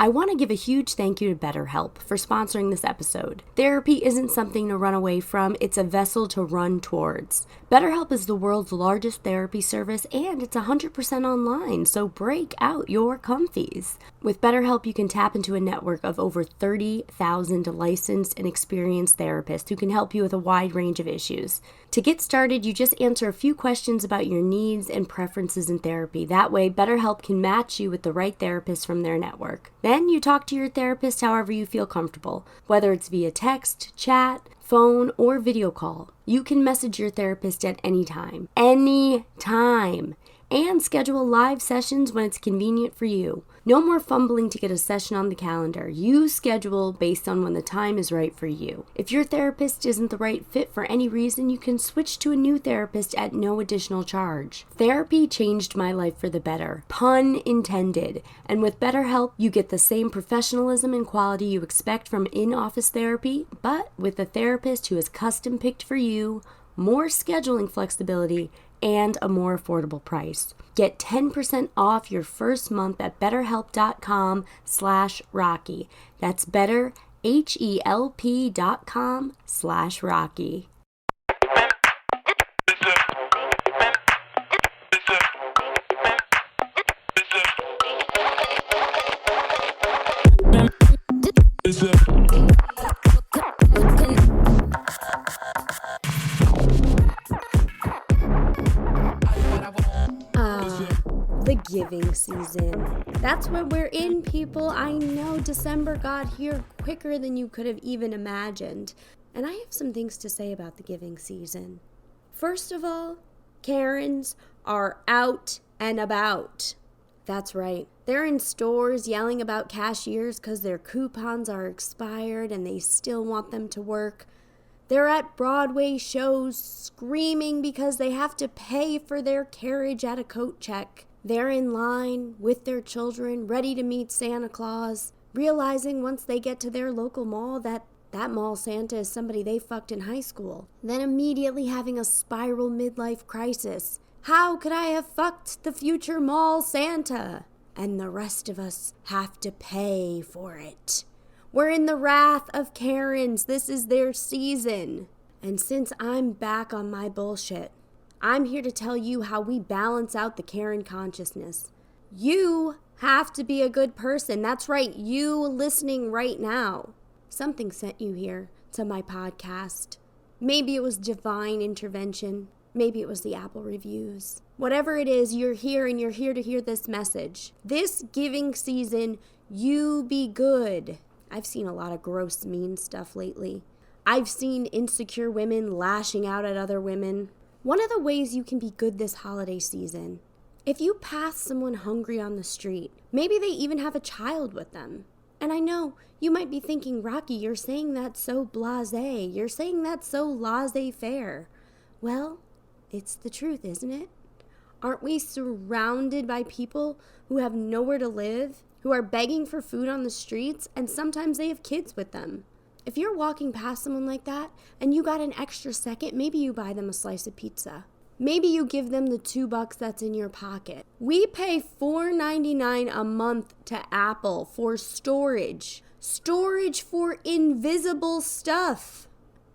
I want to give a huge thank you to BetterHelp for sponsoring this episode. Therapy isn't something to run away from, it's a vessel to run towards. BetterHelp is the world's largest therapy service and it's 100% online, so break out your comfies. With BetterHelp, you can tap into a network of over 30,000 licensed and experienced therapists who can help you with a wide range of issues. To get started, you just answer a few questions about your needs and preferences in therapy. That way, BetterHelp can match you with the right therapist from their network. Then you talk to your therapist however you feel comfortable, whether it's via text, chat, phone, or video call. You can message your therapist at any time. Anytime. And schedule live sessions when it's convenient for you. No more fumbling to get a session on the calendar. You schedule based on when the time is right for you. If your therapist isn't the right fit for any reason, you can switch to a new therapist at no additional charge. Therapy changed my life for the better. Pun intended. And with BetterHelp, you get the same professionalism and quality you expect from in-office therapy, but with a therapist who is custom picked for you, more scheduling flexibility, and a more affordable price. Get 10% off your first month at betterhelp.com/Rocky. That's betterhelp.com/Rocky. The giving season. That's what we're in, people. I know December got here quicker than you could have even imagined. And I have some things to say about the giving season. First of all, Karens are out and about. That's right. They're in stores yelling about cashiers because their coupons are expired and they still want them to work. They're at Broadway shows screaming because they have to pay for their carriage at a coat check. They're in line with their children, ready to meet Santa Claus, realizing once they get to their local mall that mall Santa is somebody they fucked in high school. Then immediately having a spiral midlife crisis. How could I have fucked the future mall Santa? And the rest of us have to pay for it. We're in the wrath of Karens. This is their season. And since I'm back on my bullshit, I'm here to tell you how we balance out the Karen consciousness. You have to be a good person. That's right, you listening right now. Something sent you here to my podcast. Maybe it was divine intervention. Maybe it was the Apple reviews. Whatever it is, you're here and you're here to hear this message. This giving season, you be good. I've seen a lot of gross, mean stuff lately. I've seen insecure women lashing out at other women. One of the ways you can be good this holiday season, if you pass someone hungry on the street, maybe they even have a child with them. And I know you might be thinking, Rocky, you're saying that so blasé. You're saying that so laissez-faire. Well, it's the truth, isn't it? Aren't we surrounded by people who have nowhere to live, who are begging for food on the streets, and sometimes they have kids with them? If you're walking past someone like that and you got an extra second, maybe you buy them a slice of pizza. Maybe you give them the $2 that's in your pocket. We pay $4.99 a month to Apple for storage. Storage for invisible stuff.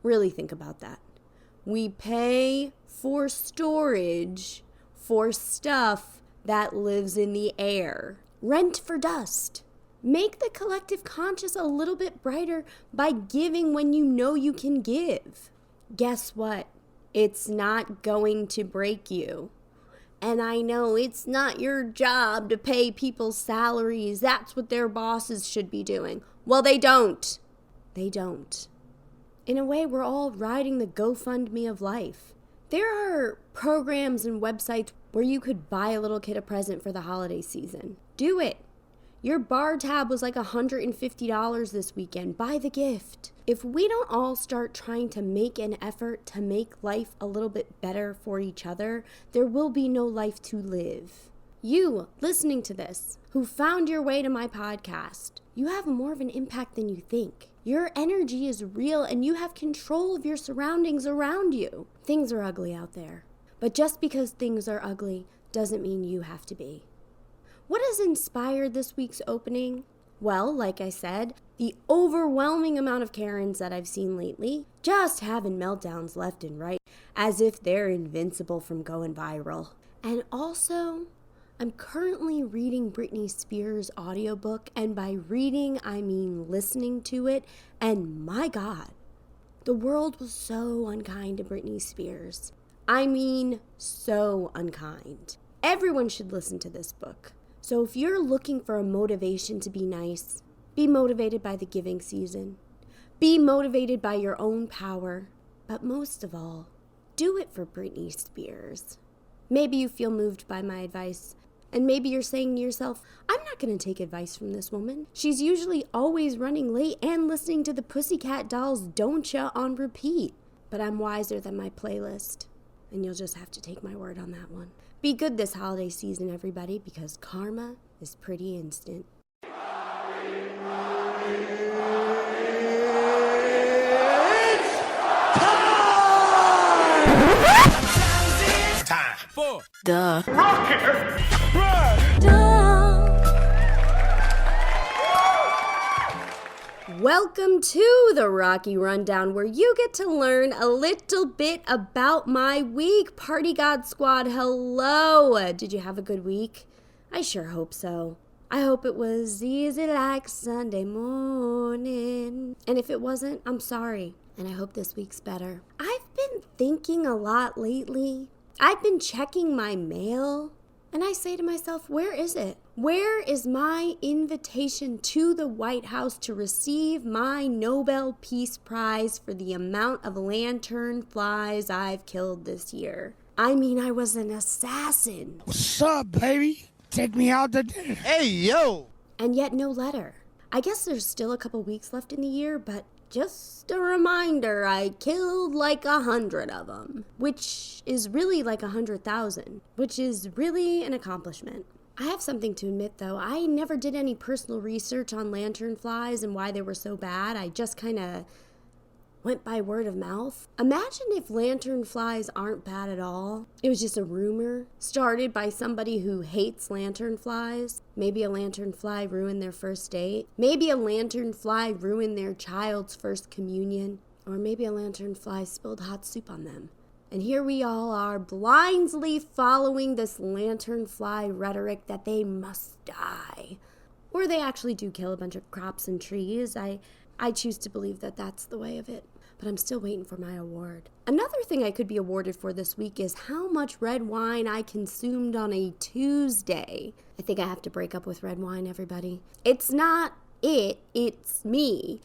Really think about that. We pay for storage for stuff that lives in the air. Rent for dust. Make the collective conscious a little bit brighter by giving when you know you can give. Guess what? It's not going to break you. And I know it's not your job to pay people's salaries. That's what their bosses should be doing. Well, they don't. They don't. In a way, we're all riding the GoFundMe of life. There are programs and websites where you could buy a little kid a present for the holiday season. Do it. Your bar tab was like $150 this weekend. Buy the gift. If we don't all start trying to make an effort to make life a little bit better for each other, there will be no life to live. You, listening to this, who found your way to my podcast, you have more of an impact than you think. Your energy is real and you have control of your surroundings around you. Things are ugly out there. But just because things are ugly doesn't mean you have to be. What has inspired this week's opening? Well, like I said, the overwhelming amount of Karens that I've seen lately just having meltdowns left and right as if they're invincible from going viral. And also, I'm currently reading Britney Spears' audiobook, and by reading, I mean listening to it, and my God, the world was so unkind to Britney Spears. I mean, so unkind. Everyone should listen to this book. So if you're looking for a motivation to be nice, be motivated by the giving season. Be motivated by your own power. But most of all, do it for Britney Spears. Maybe you feel moved by my advice. And maybe you're saying to yourself, I'm not going to take advice from this woman. She's usually always running late and listening to the Pussycat Dolls Don't Ya on repeat. But I'm wiser than my playlist. And you'll just have to take my word on that one. Be good this holiday season, everybody, because karma is pretty instant. Time for Duh. Welcome to the Rocky Rundown, where you get to learn a little bit about my week. Party God Squad, hello! Did you have a good week? I sure hope so. I hope it was easy like Sunday morning. And if it wasn't, I'm sorry. And I hope this week's better. I've been thinking a lot lately. I've been checking my mail. And I say to myself, where is it? Where is my invitation to the White House to receive my Nobel Peace Prize for the amount of lantern flies I've killed this year? I mean, I was an assassin. What's up, baby? Take me out to dinner. Hey, yo! And yet no letter. I guess there's still a couple weeks left in the year, but just a reminder, I killed like 100 of them, which is really like 100,000, which is really an accomplishment. I have something to admit, though. I never did any personal research on lanternflies and why they were so bad. I just kind of went by word of mouth. Imagine if lanternflies aren't bad at all. It was just a rumor started by somebody who hates lanternflies. Maybe a lanternfly ruined their first date. Maybe a lanternfly ruined their child's first communion. Or maybe a lanternfly spilled hot soup on them. And here we all are, blindly following this lanternfly rhetoric that they must die. Or they actually do kill a bunch of crops and trees. I choose to believe that that's the way of it. But I'm still waiting for my award. Another thing I could be awarded for this week is how much red wine I consumed on a Tuesday. I think I have to break up with red wine, everybody. It's not it, it's me.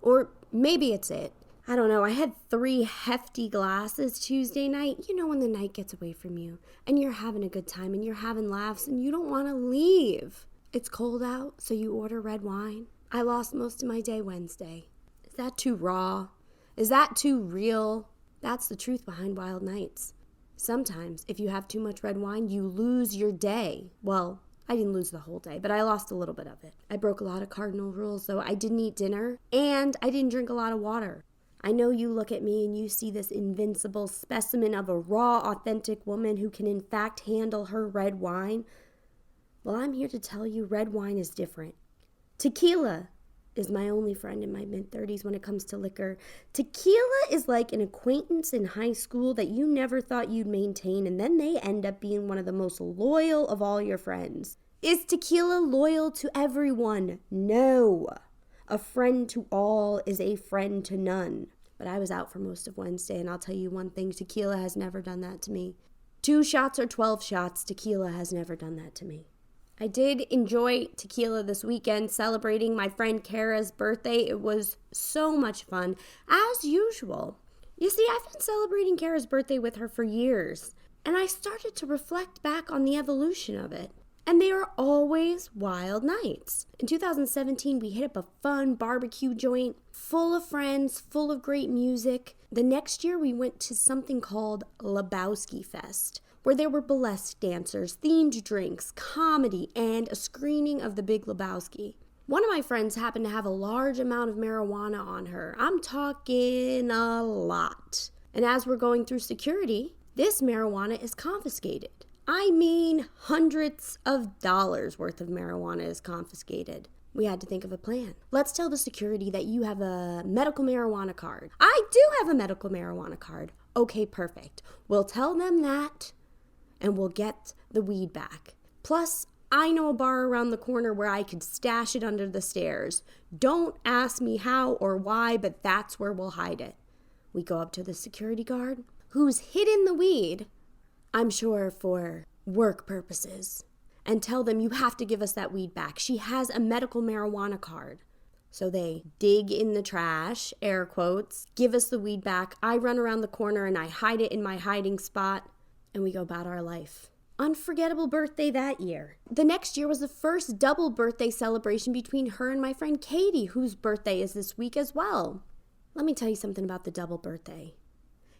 Or maybe it's it. I don't know. I had 3 hefty glasses Tuesday night. You know when the night gets away from you and you're having a good time and you're having laughs and you don't want to leave. It's cold out, so you order red wine. I lost most of my day Wednesday. Is that too raw? Is that too real? That's the truth behind wild nights. Sometimes, if you have too much red wine, you lose your day. Well, I didn't lose the whole day, but I lost a little bit of it. I broke a lot of cardinal rules, so I didn't eat dinner, and I didn't drink a lot of water. I know you look at me and you see this invincible specimen of a raw, authentic woman who can in fact handle her red wine. Well, I'm here to tell you red wine is different. Tequila is my only friend in my mid-30s when it comes to liquor. Tequila is like an acquaintance in high school that you never thought you'd maintain, and then they end up being one of the most loyal of all your friends. Is tequila loyal to everyone? No. A friend to all is a friend to none. But I was out for most of Wednesday, and I'll tell you one thing, tequila has never done that to me. 2 shots or 12 shots, tequila has never done that to me. I did enjoy tequila this weekend, celebrating my friend Kara's birthday. It was so much fun, as usual. You see, I've been celebrating Kara's birthday with her for years, and I started to reflect back on the evolution of it. And they are always wild nights. In 2017, we hit up a fun barbecue joint, full of friends, full of great music. The next year, we went to something called Lebowski Fest, where there were burlesque dancers, themed drinks, comedy, and a screening of The Big Lebowski. One of my friends happened to have a large amount of marijuana on her. I'm talking a lot. And as we're going through security, this marijuana is confiscated. I mean, hundreds of dollars worth of marijuana is confiscated. We had to think of a plan. Let's tell the security that you have a medical marijuana card. I do have a medical marijuana card. Okay, perfect. We'll tell them that, and we'll get the weed back. Plus, I know a bar around the corner where I could stash it under the stairs. Don't ask me how or why, but that's where we'll hide it. We go up to the security guard, who's hidden the weed, I'm sure for work purposes, and tell them you have to give us that weed back. She has a medical marijuana card. So they dig in the trash, air quotes, give us the weed back. I run around the corner and I hide it in my hiding spot, and we go about our life. Unforgettable birthday that year. The next year was the first double birthday celebration between her and my friend Katie, whose birthday is this week as well. Let me tell you something about the double birthday.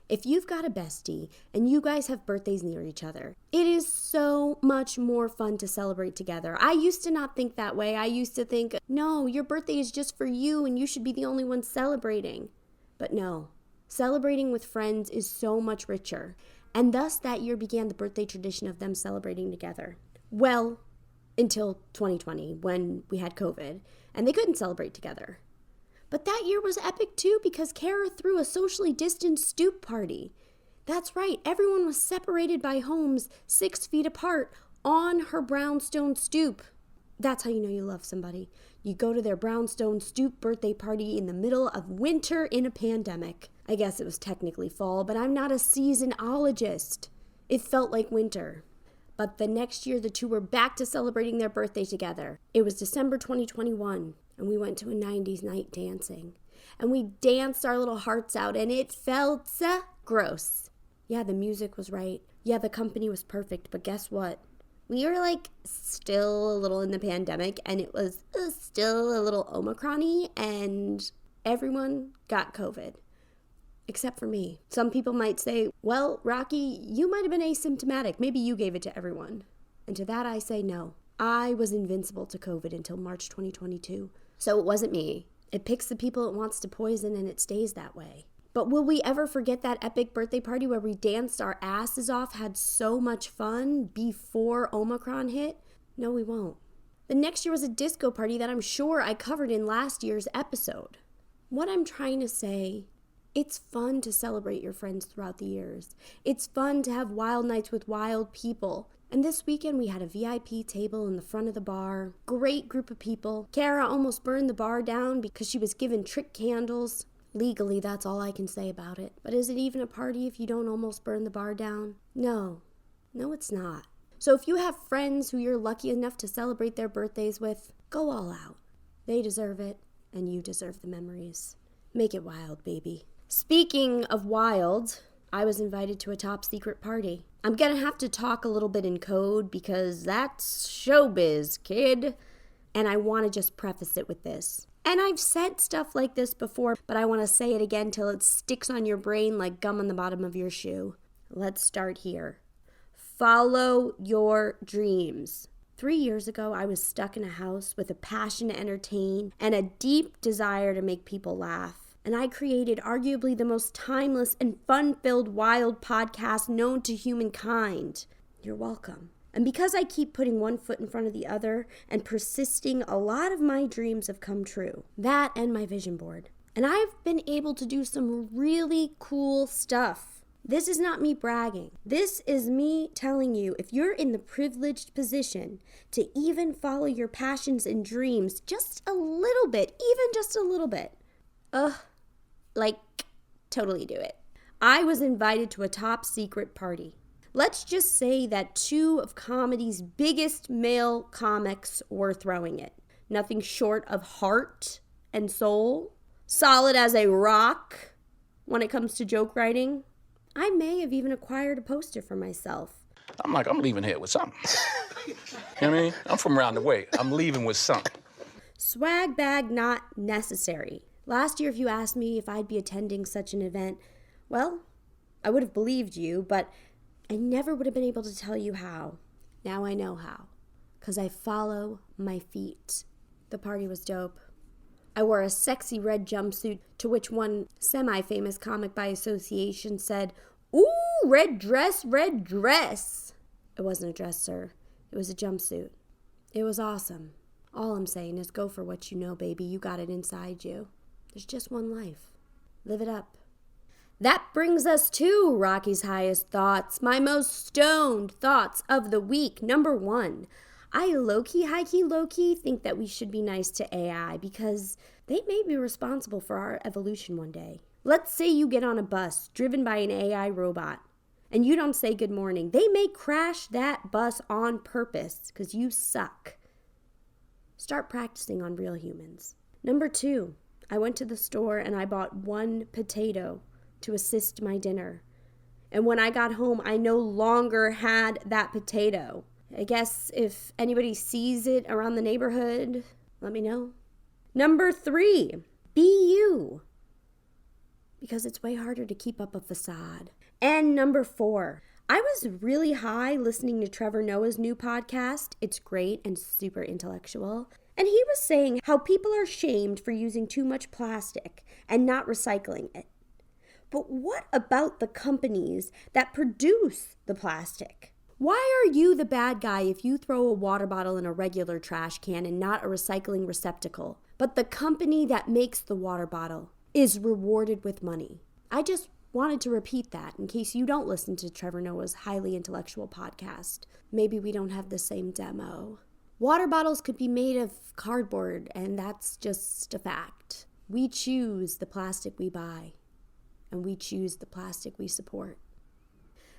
If you've got a bestie and you guys have birthdays near each other, it is so much more fun to celebrate together. I used to not think that way. I used to think, no, your birthday is just for you and you should be the only one celebrating. But no, celebrating with friends is so much richer. And thus that year began the birthday tradition of them celebrating together. Well, until 2020 when we had COVID and they couldn't celebrate together. But that year was epic too because Kara threw a socially distanced stoop party. That's right, everyone was separated by homes 6 feet apart on her brownstone stoop. That's how you know you love somebody. You go to their brownstone stoop birthday party in the middle of winter in a pandemic. I guess it was technically fall, but I'm not a seasonologist. It felt like winter. But the next year, the two were back to celebrating their birthday together. It was December 2021, and we went to a 90s night dancing. And we danced our little hearts out, and it felt gross. Yeah, the music was right. Yeah, the company was perfect, but guess what? We were still a little in the pandemic, and it was still a little Omicron-y, and everyone got COVID. Except for me. Some people might say, well, Rocky, you might have been asymptomatic. Maybe you gave it to everyone. And to that I say no. I was invincible to COVID until March 2022. So it wasn't me. It picks the people it wants to poison and it stays that way. But will we ever forget that epic birthday party where we danced our asses off, had so much fun before Omicron hit? No, we won't. The next year was a disco party that I'm sure I covered in last year's episode. What I'm trying to say, it's fun to celebrate your friends throughout the years. It's fun to have wild nights with wild people. And this weekend we had a VIP table in the front of the bar. Great group of people. Kara almost burned the bar down because she was given trick candles. Legally, that's all I can say about it. But is it even a party if you don't almost burn the bar down? No. No, it's not. So if you have friends who you're lucky enough to celebrate their birthdays with, go all out. They deserve it, and you deserve the memories. Make it wild, baby. Speaking of wild, I was invited to a top secret party. I'm gonna have to talk a little bit in code because that's showbiz, kid. And I want to just preface it with this. And I've said stuff like this before, but I want to say it again till it sticks on your brain like gum on the bottom of your shoe. Let's start here. Follow your dreams. 3 years ago, I was stuck in a house with a passion to entertain and a deep desire to make people laugh. And I created arguably the most timeless and fun-filled wild podcast known to humankind. You're welcome. And because I keep putting one foot in front of the other and persisting, a lot of my dreams have come true. That and my vision board. And I've been able to do some really cool stuff. This is not me bragging. This is me telling you, if you're in the privileged position to even follow your passions and dreams just a little bit, even just a little bit, totally do it. I was invited to a top secret party. Let's just say that 2 of comedy's biggest male comics were throwing it. Nothing short of heart and soul. Solid as a rock when it comes to joke writing. I may have even acquired a poster for myself. I'm leaving here with something. You know what I mean? I'm from around the way. I'm leaving with something. Swag bag not necessary. Last year, if you asked me if I'd be attending such an event, well, I would have believed you, but I never would have been able to tell you how. Now I know how, because I follow my feet. The party was dope. I wore a sexy red jumpsuit, to which one semi-famous comic by association said, "Ooh, red dress, red dress." It wasn't a dress, sir. It was a jumpsuit. It was awesome. All I'm saying is go for what you know, baby. You got it inside you. There's just one life. Live it up. That brings us to Rocky's highest thoughts, my most stoned thoughts of the week. Number 1, I low-key, high-key, low-key think that we should be nice to AI because they may be responsible for our evolution one day. Let's say you get on a bus driven by an AI robot and you don't say good morning. They may crash that bus on purpose because you suck. Start practicing on real humans. Number 2, I went to the store and I bought 1 potato to assist my dinner. And when I got home, I no longer had that potato. I guess if anybody sees it around the neighborhood, let me know. Number 3, be you. Because it's way harder to keep up a facade. And number 4, I was really high listening to Trevor Noah's new podcast. It's great and super intellectual. And he was saying how people are shamed for using too much plastic and not recycling it. But what about the companies that produce the plastic? Why are you the bad guy if you throw a water bottle in a regular trash can and not a recycling receptacle? But the company that makes the water bottle is rewarded with money. I just wanted to repeat that in case you don't listen to Trevor Noah's highly intellectual podcast. Maybe we don't have the same demo. Water bottles could be made of cardboard, and that's just a fact. We choose the plastic we buy, and we choose the plastic we support.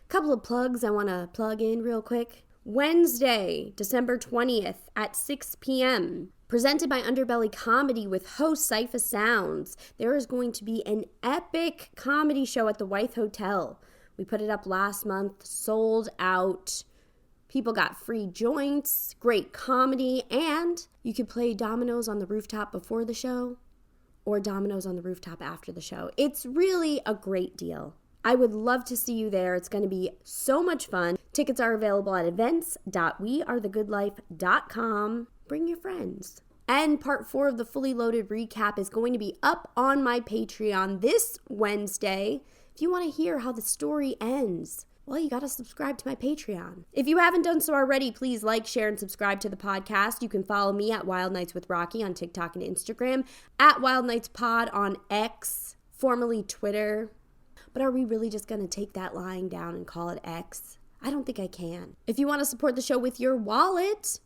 Couple of plugs I want to plug in real quick. Wednesday, December 20th at 6 p.m., presented by Underbelly Comedy with host Cypher Sounds. There is going to be an epic comedy show at the Wythe Hotel. We put it up last month, sold out. People got free joints, great comedy, and you could play dominoes on the rooftop before the show or dominoes on the rooftop after the show. It's really a great deal. I would love to see you there. It's going to be so much fun. Tickets are available at events.wearethegoodlife.com. Bring your friends. And part 4 of the Fully Loaded recap is going to be up on my Patreon this Wednesday. If you want to hear how the story ends, well, you got to subscribe to my Patreon. If you haven't done so already, please like, share, and subscribe to the podcast. You can follow me at Wild Nights with Rocky on TikTok and Instagram, at Wild Nights Pod on X, formerly Twitter. But are we really just going to take that lying down and call it X? I don't think I can. If you want to support the show with your wallet,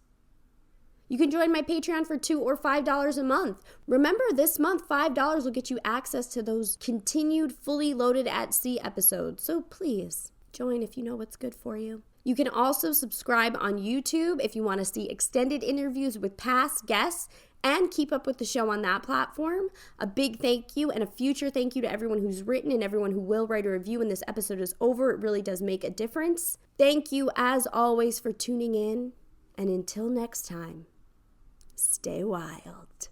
you can join my Patreon for $2 or $5 a month. Remember, this month, $5 will get you access to those continued Fully Loaded at Sea episodes. So please, join if you know what's good for you. You can also subscribe on YouTube if you want to see extended interviews with past guests and keep up with the show on that platform. A big thank you and a future thank you to everyone who's written and everyone who will write a review when this episode is over. It really does make a difference. Thank you, as always, for tuning in. And until next time, stay wild.